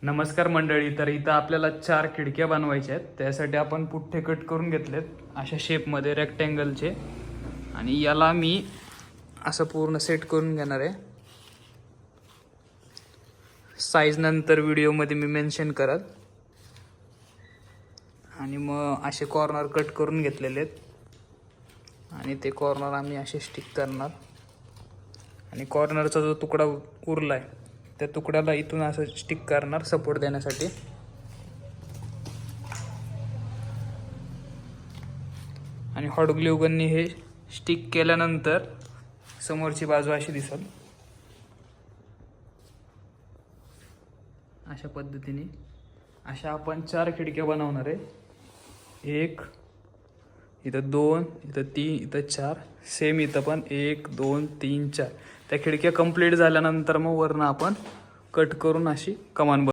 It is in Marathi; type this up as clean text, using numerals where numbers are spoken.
नमस्कार मंडळी. तर इथं आपल्याला 4 खिडक्या बनवायच्या आहेत. त्यासाठी आपण पुठ्ठे कट करून घेतलेत अशा शेपमध्ये रेक्टँगलचे, आणि याला मी असं पूर्ण सेट करून घेणार आहे. साईज नंतर व्हिडिओमध्ये मी मेन्शन करत. आणि मग असे कॉर्नर कट करून घेतलेले आहेत, आणि ते कॉर्नर आम्ही असे स्टिक करणार. आणि कॉर्नरचा जो तुकडा उरला आहे त्या तुकड्याला इथून असं स्टिक करणार सपोर्ट देण्यासाठी. आणि हॉट ग्लू गननी हे स्टिक केल्यानंतर समोरची बाजू अशी दिसेल. अशा पद्धतीने अशा आपण 4 खिडक्या बनवणार आहे. 1, इथं 2, इथं 3, इथं 4. सेम इथं पण 1, 2, 3, 4. त्या खिडक्या कंप्लीट झाल्यानंतर मग वरनं आपण कट करून अशी कमान